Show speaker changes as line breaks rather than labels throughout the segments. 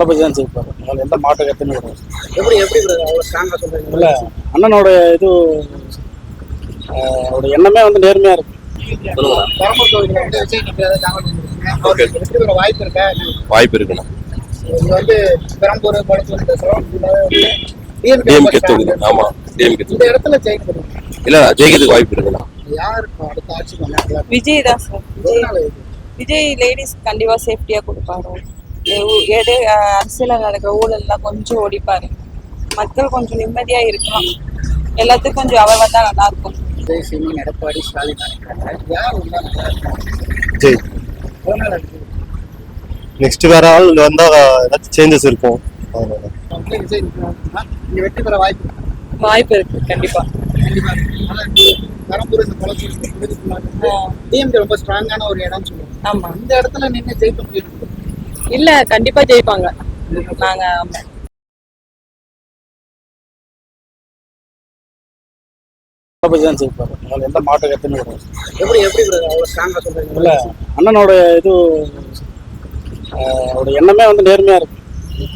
தளபதி தான் ஜெயிப்பார். அதில் எந்த மாற்று கருத்துமே கிடையாது.
எப்படி எப்படி அவ்வளோ ஸ்ட்ராங்காக சொல்கிறீங்க?
இல்லை, அண்ணனோட இது அவரோட எண்ணமே வந்து நேர்மையாக இருக்கு.
பெரம்பூர் தொகுதியில் வந்து விஜய் வெற்றி பெற வாய்ப்பு இருக்கா?
வாய்ப்பு இருக்குண்ணா.
இது வந்து பெரம்பூர் கொளத்தூர் பேசுகிறோம்.
டிஎம்கே தொகுதி. ஆமாம், டிஎம்கே
இந்த
தொகுதி.
இடத்துல ஜெயிக்கணும்.
இல்லை, ஜெயிக்கிறதுக்கு வாய்ப்பு இருக்குண்ணா.
யார் அடுத்த ஆட்சி பண்ணாங்களா?
விஜய் தான் சார். விஜய் லேடிஸ் கண்டிப்பா சேஃப்டியா கொடுப்பாரு. அரசியல் நடக்கிற ஊழல்லாம் கொஞ்சம் ஓடிப்பாரு. மக்கள் கொஞ்சம் நிம்மதியா இருக்கலாம். எல்லாத்துக்கும் கொஞ்சம் அவர் வந்தா நல்லா இருக்கும்.
விஜய், சீமான், எடப்பாடி, ஸ்டாலின் யார் வந்தா நல்லா இருக்கும்?
ஜெய். நெக்ஸ்ட் வேற ஆள் வந்தா ஏதாச்சும் சேஞ்சஸ் இருக்கும்.
விஜய் இங்க வெற்றி பெற வாய்ப்பு இருக்கு.
வாய்ப்பு இருக்கு கண்டிப்பா.
பெரம்பூர் இந்த கொளத்தூர் டிஎம்கே ரொம்ப ஸ்ட்ராங்கான ஒரு இடம் சொல்லுவோம்.
ஆமா,
இந்த இடத்துல நின்று ஜெயிக்க முடியும்.
இல்ல கண்டிப்பா ஜெயிப்பாங்க. நாங்க
தளபதி தான் ஜெயிப்பார். அதில் எந்த மாற்று கருத்துமே கிடையாது.
எப்படி எப்படி அவ்வளோ ஸ்ட்ராங்காக சொல்கிறீங்க?
இல்லை, அண்ணனோட இது அவரோட எண்ணமே வந்து நேர்மையாக இருக்கு.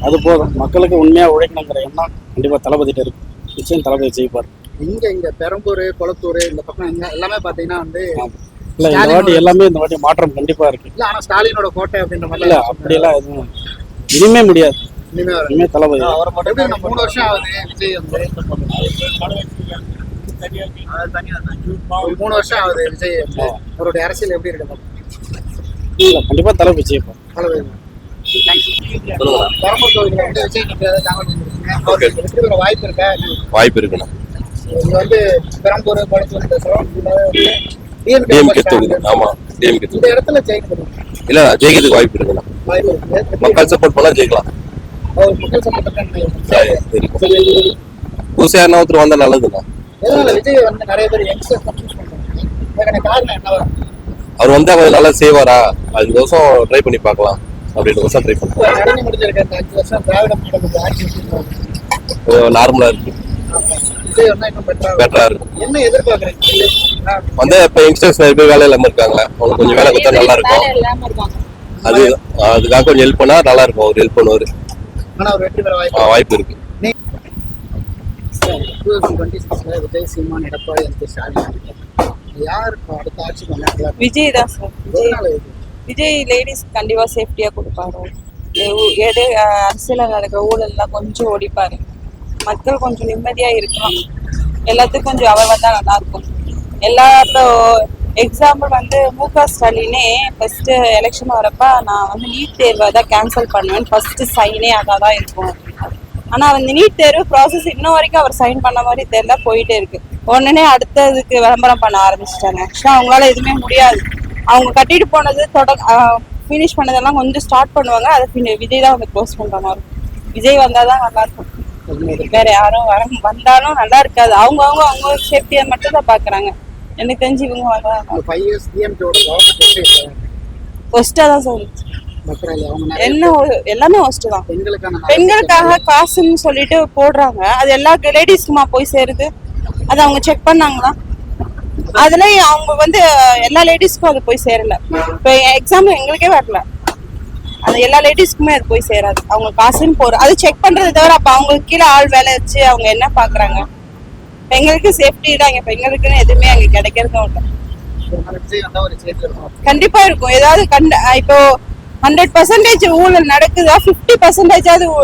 அது போதும். மக்களுக்கு உண்மையாக உழைக்கணுங்கிற எண்ணம் கண்டிப்பாக தளபதிட்ட இருக்கு. நிச்சயம் தளபதி ஜெயிப்பார்.
இங்க பெரம்பூர், கொளத்தூர் இந்த பக்கம் எல்லாமே பார்த்தீங்கன்னா வந்து
இல்லை, இந்த வாட்டி மாற்றம் கண்டிப்பாக இருக்கு.
இல்லை, ஆனால் ஸ்டாலினோட கோட்டை அப்படின்ற மாதிரி
இல்லை, அப்படியெல்லாம் எதுவும் இனிமே முடியாது. இனிமே தளபதி
அவரை மட்டும் 3 வருஷம் ஆகுது விஜய் வந்து 3 வருஷம் ஆகுது விஜய் வந்து. அவருடைய அரசியல் எப்படி இருக்கு?
இல்லை, கண்டிப்பாக தளபதி ஜெயிப்பார்.
தளபதி. பெரம்பூர் தொகுதியில் வந்து விஜய் வெற்றி பெற வாய்ப்பு இருக்கா?
வாய்ப்பு இருக்குண்ணா.
இது வந்து பெரம்பூர், கொளத்தூர் பேசுகிறோம்.
டிஎம்கே தொகுதி. ஆமாம், டிஎம்கே தொகுதி.
இந்த இடத்துல ஜெயிக்கணும்.
இல்லை, ஜெயிக்கிறதுக்கு வாய்ப்பு இருக்குண்ணா.
வாய்ப்பு இருக்கு.
மக்கள் சப்போர்ட் பண்ணா ஜெயிக்கலாம்.
மக்கள் சம்பந்தப்பட்ட
புதுசாக யாருன்னா ஒருத்தர் வந்தா நல்லதுண்ணா.
எதனால விஜய் வந்து நிறைய பேர் யங்ஸ்டர்ஸ் கன்ஃபியூஸ் பண்றாங்க? இதுக்கான காரணம் என்னவா?
அவர் வந்து அவர் நல்லா செய்வாரா, 5 வருஷம் ட்ரை பண்ணி பார்க்கலாம் அப்படின்னு வருஷம் ட்ரை பண்ணுவோம்.
நடந்து முடிஞ்சிருக்க இந்த 5 வருஷம் திராவிட மாடல் ஆட்சி
நார்மலா இருக்கு.
விஜய் வந்தா இன்னும்
பெட்டரா இருக்கு.
என்ன எதிர்பார்க்குறீங்க?
வந்து இப்போ யங்ஸ்டர்ஸ் நிறைய பேர் வேலை இல்லாம இருக்காங்க. அவங்க கொஞ்சம் வேலை கொடுத்தா நல்லா இருக்கும். அதுக்காக கொஞ்சம் ஹெல்ப் பண்ணா நல்லா இருக்கும். அவர் ஹெல்ப் பண்ணுவாரு.
ஆனா அவர் வெற்றி பெற
வாய்ப்பு இருக்கு.
2026 விஜய், சீமான், எடப்பாடி, ஸ்டாலின் யார் அடுத்த ஆட்சி பண்ணாங்களா?
விஜய் தான் சார். விஜய் லேடிஸ் கண்டிப்பா சேஃப்டியா கொடுப்பாரு. அரசியல் நடக்கிற ஊழல்லாம் கொஞ்சம் ஓடிப்பாரு. மக்கள் கொஞ்சம் நிம்மதியா இருக்கலாம். எல்லாத்துக்கும் கொஞ்சம் அவர் வந்தா நல்லா இருக்கும். எக்ஸாம்பிள் வந்து முக ஸ்டாலினே ஃபர்ஸ்ட் எலெக்ஷன் வரப்ப நான் வந்து நீட் தேர்வை தான் கேன்சல் பண்ணுவேன், ஃபர்ஸ்ட் சைனே அதான் தான் இருக்கும். ஆனா அந்த நீட் தேர்வு ப்ராசஸ் இன்னும் வரைக்கும் அவர் சைன் பண்ண மாதிரி தெரியல, போயிட்டே இருக்கு. உடனே அடுத்ததுக்கு விளம்பரம் பண்ண ஆரம்பிச்சிட்டாங்க. ஆக்சுவலா அவங்களால எதுவுமே முடியாது. அவங்க கட்டிட்டு போனது ஃபினிஷ் பண்ணதெல்லாம் கொஞ்சம் ஸ்டார்ட் பண்ணுவாங்க. அதை விஜய் தான் வந்து க்ளோஸ் பண்ற மாதிரி. விஜய் வந்தாதான் நல்லா இருக்கும். வேற யாரும் வந்தாலும் நல்லா இருக்காது. அவங்க சேஃப்டியை மட்டும் தான் பாக்குறாங்க. எனக்கு தெரிஞ்சு இவங்க ஒஸ்டா தான் சார். என்ன எல்லாமே ஒஸ்ட் தான். பெண்களுக்காக காசுன்னு சொல்லிட்டு போடுறாங்க. அது எல்லா லேடிஸ்க்குமா போய் சேருது? அது அவங்க செக் பண்ணாங்களா? அதுல அவங்க வந்து எல்லா லேடிஸ்க்கும் அது போய் சேரல. இப்ப எக்ஸாம்பிள் எங்களுக்கே வரல. அது எல்லா லேடிஸ்க்குமே அது போய் சேராது. அவங்க காசுன்னு போற அது செக் பண்றது தவிர அப்ப அவங்களுக்கு கீழே ஆள் வேலை வச்சு அவங்க என்ன பாக்குறாங்க? பெண்களுக்கு சேஃப்டி தான். பெண்களுக்குன்னு எதுவுமே அங்க கிடைக்கிறதும் இல்லை. கண்டிப்பா இருக்கும். ஏதாவது இப்போ 100% ஊழல் நடக்குதா, 50%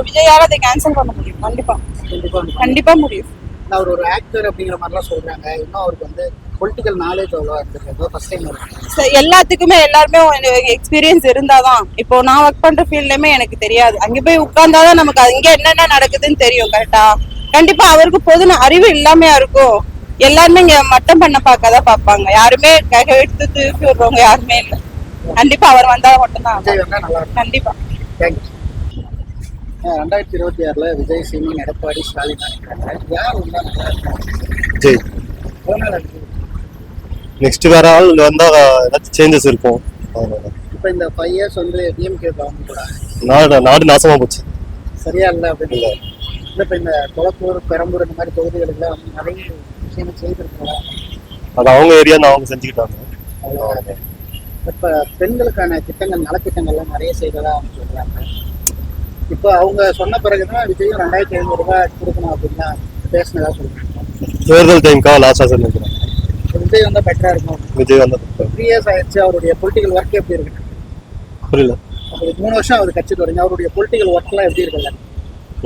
விஜயால அதை கேன்சல் பண்ண முடியும். கண்டிப்பா முடியும்.
அவர் ஒரு ஆக்டர் அப்படிங்கிற மாதிரிலாம் சொல்றாங்க. இன்னும் அவருக்கு வந்து பொலிட்டிக்கல் நாலேஜ் அவ்வளோ இருக்கு. ஃபர்ஸ்ட் டைம்
எல்லாத்துக்குமே எல்லாருமே எக்ஸ்பீரியன்ஸ் இருந்தாதான். இப்போ நான் ஒர்க் பண்ற ஃபீல்ட்லயுமே எனக்கு தெரியாது. அங்க போய் உட்கார்ந்தாதான் நமக்கு அங்க என்னென்ன நடக்குதுன்னு தெரியும். கரெக்டா? கண்டிப்பா அவருக்கு பொது அறிவு இல்லாமையா இருக்கும். எல்லாருமே இங்க மட்டம் பண்ண பார்க்கதான் பார்ப்பாங்க. யாருமே எடுத்து தூக்கி விடுறவங்க யாருமே இல்லை. கண்டிப்பா அவர் வந்தா மட்டும்தான். கண்டிப்பா.
2026 விஜய், சீமான், எடப்பாடி, ஸ்டாலின் யார் வந்தா நல்லா இருக்கும்?
ஜெய். நெக்ஸ்ட் வேற ஆள் வந்தா ஏதாச்சும் சேஞ்சஸ் இருக்கும்.
இப்போ இந்த 5 இயர்ஸ் வந்து டிஎம்கே கவர்மெண்ட்
நாடு நாசமா போச்சு.
சரியா இல்லை அப்படின்னு இல்லை. இப்போ இந்த கொளத்தூர், பெரம்பூர் இந்த மாதிரி தொகுதிகளுக்குலாம் வந்து நிறைய விஷயங்கள் செய்திருக்காங்க.
அது அவங்க ஏரியா அவங்க செஞ்சுக்கிட்டாங்க.
இப்போ பெண்களுக்கான திட்டங்கள், நலத்திட்டங்கள்லாம் நிறைய செய்ததா அவங்க சொல்றாங்க. இப்போ அவங்க சொன்ன பிறகுதான் விஜயும் 2500 ரூபாய் கொடுக்கணும் அப்படின்னா பேசினதா சொல்லுங்க.
தேர்தல் டைம்க்காக லாஸ்டா சொல்லிருக்கிறேன்.
விஜய் வந்தா பெட்டரா இருக்கும்.
விஜய் வந்து
3 இயர்ஸ் ஆயிடுச்சு. அவருடைய பொலிட்டிக்கல் ஒர்க் எப்படி இருக்கு?
புரியல.
அவருக்கு 3 வருஷம் அவர் கட்சிக்கு வரீங்க. அவருடைய பொலிட்டிக்கல் ஒர்க்லாம் எப்படி இருக்குல்ல?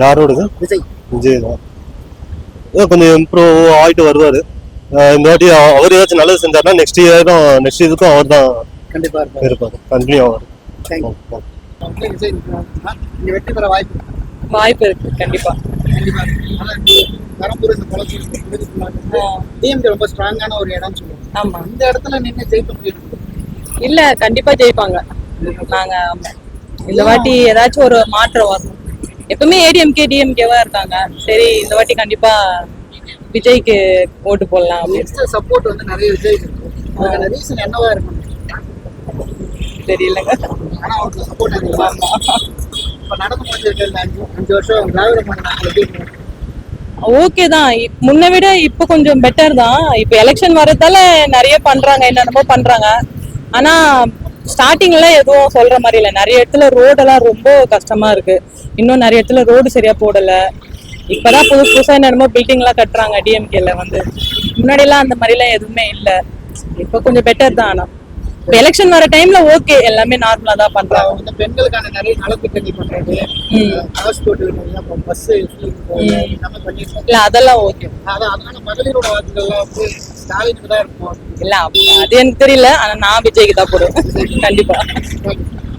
யாரோடது?
விஜய்.
விஜய் தான் கொஞ்சம் இம்ப்ரூவ் ஆயிட்டு வருவாரு. இந்த வாட்டி அவர் ஏதாச்சும் நல்லது செஞ்சாருன்னா நெக்ஸ்ட் இதுக்கும் அவர் தான்
கண்டிப்பா இருப்பாரு.
இருப்பாரு. கண்டினியூ ஆவார்.
தேங்க்யூ. விஜய் இங்க வெற்றி பெற வாய்ப்பு இருக்கு.
வாய்ப்பு இருக்கு கண்டிப்பா.
கண்டிப்பா ஆனா பெரம்பூர் இந்த டிஎம்கே ரொம்ப ஸ்ட்ராங்கான ஒரு இடம் சொல்லுவாங்க.
ஆமா.
இந்த இடத்துல நின்று ஜெயிக்க முடியும்.
இல்ல கண்டிப்பா ஜெயிப்பாங்க. நாங்க இந்த வாட்டி ஏதாச்சும் ஒரு மாற்றம் வரும். எப்பவுமே ஏடிஎம்கே டிஎம்கேவா இருக்காங்க. சரி இந்த வாட்டி கண்டிப்பா விஜய்க்கு ஓட்டு போடலாம் அப்படின்னு.
எக்ஸ்ட்ரா சப்போர்ட் வந்து நிறைய விஜய் இருக்கு. அதுக்கான ரீசன் என்னவா இருக்கும்?
தெரியலங்க.
ஆனா அவருக்கு சப்போர்ட் இருக்கு. இப்ப நடந்து முடிஞ்சிருக்க இந்த 5 வருஷம் திராவிட மாடல் எப்படி இருக்கு?
ஓகே தான். முன்ன விட இப்போ கொஞ்சம் பெட்டர் தான். இப்போ எலெக்ஷன் வரதால நிறைய பண்றாங்க, என்னென்னமோ பண்றாங்க. ஆனா ஸ்டார்டிங்ல எதுவும் சொல்ற மாதிரி இல்லை. நிறைய இடத்துல ரோடெல்லாம் ரொம்ப கஷ்டமா இருக்கு. இன்னும் நிறைய இடத்துல ரோடு சரியா போடல. இப்பதான் புதுசா என்னென்னமோ பில்டிங் எல்லாம் கட்டுறாங்க டிஎம்கேல வந்து. முன்னாடி எல்லாம் அந்த மாதிரி எல்லாம் எதுவுமே இல்லை. இப்போ கொஞ்சம் பெட்டர் தான். ஆனா இப்போ எலெக்ஷன் வர டைம்ல ஓகே எல்லாமே நார்மலா தான் பண்றாங்க.
அவங்க வந்து பெண்களுக்கான நிறைய நலத்திட்டங்கள் பண்றது, ஹாஸ்பிட்டல் பஸ் எல்லாமே பண்ணிட்டு
இல்ல அதெல்லாம் ஓகே.
அதனால மகளிரோட வாக்குகள்லாம் வந்து ஸ்டாலினுக்கு தான் இருக்கும்.
இல்ல அது எனக்கு தெரியல. ஆனா நான் விஜய்க்கு தான் போடுவேன் கண்டிப்பா.